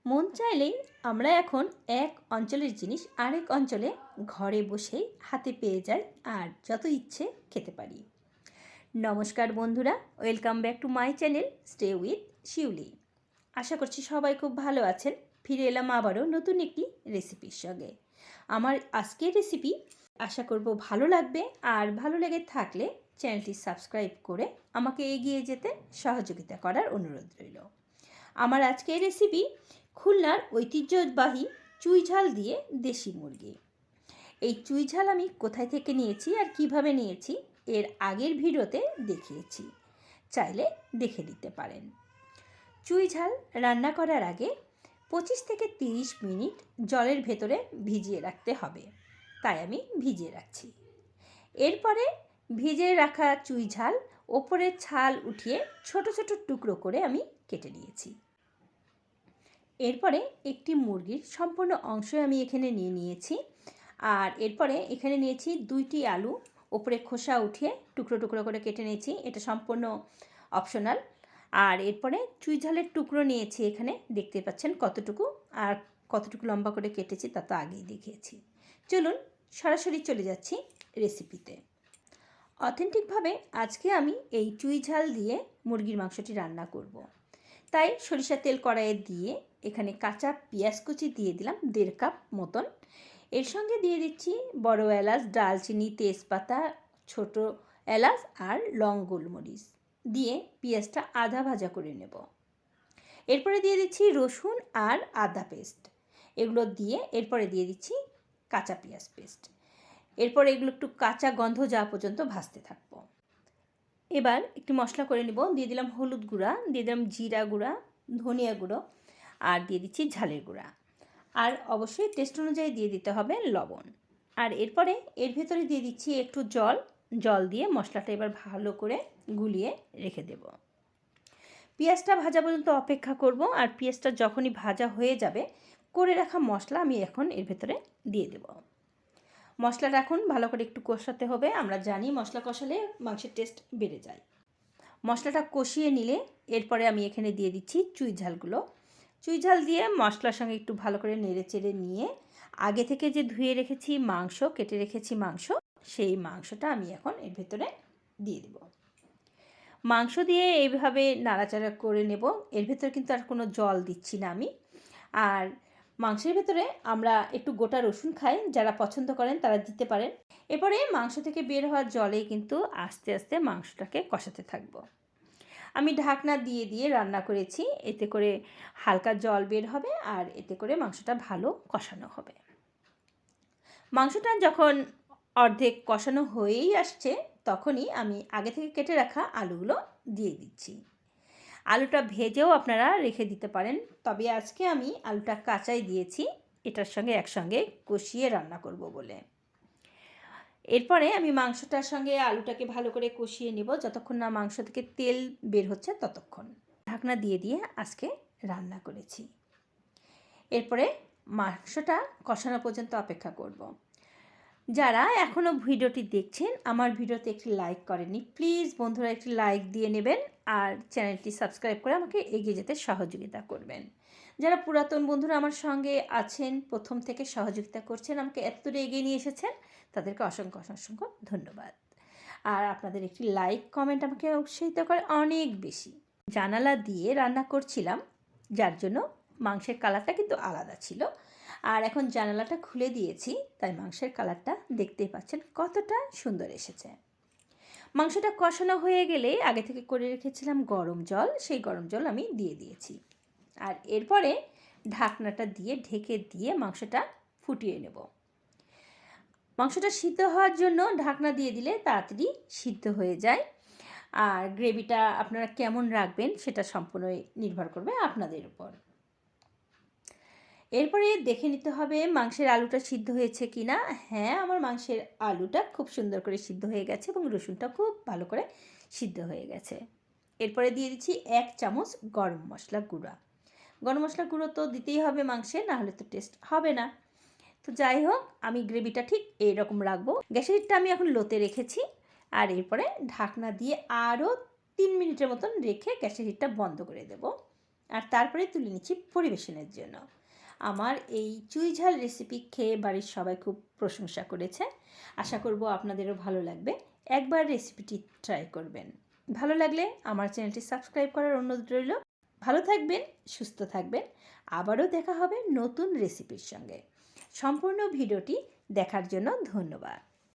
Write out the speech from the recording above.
মন চাইলেই আমরা এখন এক অঞ্চলের জিনিস আরেক অঞ্চলে ঘরে বসেই হাতে পেয়ে যাই আর যত ইচ্ছে খেতে পারি। নমস্কার বন্ধুরা, welcome back to my channel stay with Shiuli. আশা করছি সবাই খুব ভালো আছেন। ফিরে এলাম আবারও নতুন একটি রেসিপির সঙ্গে। আমার আজকের রেসিপি আশা করব ভালো লাগবে, আর ভালো লেগে থাকলে চ্যানেলটি সাবস্ক্রাইব করে আমাকে এগিয়ে যেতে সহযোগিতা করার অনুরোধ রইল। আমার আজকের রেসিপি খুলনার ঐতিহ্যবাহী চুই ঝাল দিয়ে দেশি মুরগি। এই চুই ঝাল আমি কোথায় থেকে নিয়েছি আর কিভাবে নিয়েছি এর আগের ভিডিওতে দেখিয়েছি, চাইলে দেখে নিতে পারেন। চুই ঝাল রান্না করার আগে 25 থেকে 30 মিনিট জলের ভেতরে ভিজিয়ে রাখতে হবে, তাই আমি ভিজিয়ে রাখছি। এরপরে ভিজিয়ে রাখা চুই ঝাল ওপরের ছাল উঠিয়ে ছোট ছোট টুকরো করে আমি কেটে নিয়েছি। এরপরে একটি মুরগির সম্পূর্ণ অংশ আমি এখানে নিয়েছি। আর এরপরে এখানে নিয়েছি 2টি আলু, ওপরে খোসা উঠিয়ে টুকরো টুকরো করে কেটে নিয়েছি, এটা সম্পূর্ণ অপশনাল। আর এরপরে চুই ঝালের টুকরো নিয়েছি, এখানে দেখতে পাচ্ছেন কতটুকু, আর কতটুকু লম্বা করে কেটেছি তা তো আগেই দেখিয়েছি। চলুন সরাসরি চলে যাচ্ছি রেসিপিতে। অথেন্টিকভাবে আজকে আমি এই চুই ঝাল দিয়ে মুরগির মাংসটি রান্না করব। তাই সরিষার তেল কড়াইয়ে দিয়ে এখানে কাঁচা পেঁয়াজ কুচি দিয়ে দিলাম 1.5 কাপ মতন। এর সঙ্গে দিয়ে দিচ্ছি বড় এলাচ, দারচিনি, তেজপাতা, ছোট এলাচ আর লং গোলমরিচ দিয়ে পেঁয়াজটা আধা ভাজা করে নেব। এরপরে দিয়ে দিচ্ছি রসুন আর আদা পেস্ট, এগুলো দিয়ে এরপরে দিয়ে দিচ্ছি কাঁচা পেঁয়াজ পেস্ট। এরপর এগুলো একটু কাঁচা গন্ধ যাওয়া পর্যন্ত ভাজতে থাকবো। এবার একটু মশলা করে নেব। দিয়ে দিলাম হলুদ গুঁড়া, দিয়ে দিলাম জিরা গুঁড়া, ধনিয়া গুঁড়ো, আর দিয়ে দিচ্ছি ঝালের গুঁড়া, আর অবশ্যই টেস্ট অনুযায়ী দিয়ে দিতে হবে লবণ। আর এরপরে এর ভেতরে দিয়ে দিচ্ছি একটু জল দিয়ে মশলাটা এবার ভালো করে গুলিয়ে রেখে দেব। পেঁয়াজটা ভাজা পর্যন্ত অপেক্ষা করব। আর পেঁয়াজটা যখনই ভাজা হয়ে যাবে করে রাখা মশলা আমি এখন এর ভেতরে দিয়ে দেব। মশলাটা এখন ভালো করে একটু কষাতে হবে। আমরা জানি মশলা কষালে মাংসের টেস্ট বেড়ে যায়। মশলাটা কষিয়ে নিলে এরপরে আমি এখানে দিয়ে দিচ্ছি চুই ঝালগুলো। চুই ঝাল দিয়ে মশলার সঙ্গে একটু ভালো করে নেড়ে চেড়ে নিয়ে আগে থেকে যে ধুয়ে রেখেছি মাংস, কেটে রেখেছি মাংস, সেই মাংসটা আমি এখন এর ভেতরে দিয়ে দেব। মাংস দিয়ে এইভাবে নাড়াচাড়া করে নেব। এর ভেতরে কিন্তু আর কোনো জল দিচ্ছি না আমি। আর মাংসের ভেতরে আমরা একটু গোটা রসুন খাই, যারা পছন্দ করেন তারা দিতে পারেন। এরপরে মাংস থেকে বের হওয়ার জলে কিন্তু আস্তে আস্তে মাংসটাকে কষাতে থাকবো। আমি ঢাকনা দিয়ে দিয়ে রান্না করেছি, এতে করে হালকা জল বের হবে আর এতে করে মাংসটা ভালো কষানো হবে। মাংসটা যখন অর্ধেক কষানো হয়েই আসছে তখনই আমি আগে থেকে কেটে রাখা আলুগুলো দিয়ে দিচ্ছি। আলুটা ভেজেও আপনারা রেখে দিতে পারেন, তবে আজকে আমি আলুটা কাঁচাই দিয়েছি, এটার সঙ্গে একসঙ্গে কষিয়ে রান্না করব বলে। এরপরে আমি মাংসটার সঙ্গে আলুটাকে ভালো করে কষিয়ে নেব, যতক্ষণ না মাংস থেকে তেল বের হচ্ছে ততক্ষণ ঢাকনা দিয়ে দিয়ে আজকে রান্না করেছি। এরপরে মাংসটা কষানো পর্যন্ত অপেক্ষা করব। যারা এখনও ভিডিওটি দেখছেন আমার ভিডিওতে একটি লাইক করেননি, প্লিজ বন্ধুরা একটি লাইক দিয়ে নেবেন আর চ্যানেলটি সাবস্ক্রাইব করে আমাকে এগিয়ে যেতে সহযোগিতা করবেন। যারা পুরাতন বন্ধুরা আমার সঙ্গে আছেন, প্রথম থেকে সহযোগিতা করছেন, আমাকে এতদূর এগিয়ে নিয়ে এসেছেন, তাদেরকে অসংখ্য অসংখ্য ধন্যবাদ। আর আপনাদের একটি লাইক কমেন্ট আমাকে উৎসাহিত করে অনেক বেশি। জানালা দিয়ে রান্না করছিলাম, যার জন্য মাংসের কালারটা কিন্তু আলাদা ছিল। আর এখন জানালাটা খুলে দিয়েছি, তাই মাংসের কালারটা দেখতেই পাচ্ছেন কতটা সুন্দর এসেছে। মাংসটা কষানো হয়ে গেলে আগে থেকে করে রেখেছিলাম গরম জল, সেই গরম জল আমি দিয়ে দিয়েছি। আর এরপরে ঢাকনাটা দিয়ে ঢেকে দিয়ে মাংসটা ফুটিয়ে নেব। মাংসটা সিদ্ধ হওয়ার জন্য ঢাকনা দিয়ে দিলে তাড়াতাড়ি সিদ্ধ হয়ে যায়। আর গ্রেভিটা আপনারা কেমন রাখবেন সেটা সম্পূর্ণই নির্ভর করবে আপনাদের উপর। এরপরে দেখে নিতে হবে মাংসের আলুটা সিদ্ধ হয়েছে কি না। হ্যাঁ, আমার মাংসের আলুটা খুব সুন্দর করে সিদ্ধ হয়ে গেছে এবং রসুনটা খুব ভালো করে সিদ্ধ হয়ে গেছে। এরপরে দিয়ে দিচ্ছি 1 চামচ গরম মশলা গুঁড়া। গরম মশলা গুঁড়ো তো দিতেই হবে মাংসে, না হলে তো টেস্ট হবে না। তো যাই হোক, আমি গ্রেভিটা ঠিক এইরকম রাখবো। গ্যাসের হিটটা আমি এখন লোতে রেখেছি। আর এরপরে ঢাকনা দিয়ে আরও 3 মিনিটের মতন রেখে গ্যাসের হিটটা বন্ধ করে দেব। আর তারপরে তুলে নিচ্ছি পরিবেশনের জন্য। আমার এই চুই ঝাল রেসিপি খেয়ে বাড়ির সবাই খুব প্রশংসা করেছে। আশা করব আপনাদেরও ভালো লাগবে। একবার রেসিপিটি ট্রাই করবেন। ভালো লাগলে আমার চ্যানেলটি সাবস্ক্রাইব করার অনুরোধ রইল। ভালো থাকবেন, সুস্থ থাকবেন। আবারও দেখা হবে নতুন রেসিপির সঙ্গে। সম্পূর্ণ ভিডিওটি দেখার জন্য ধন্যবাদ।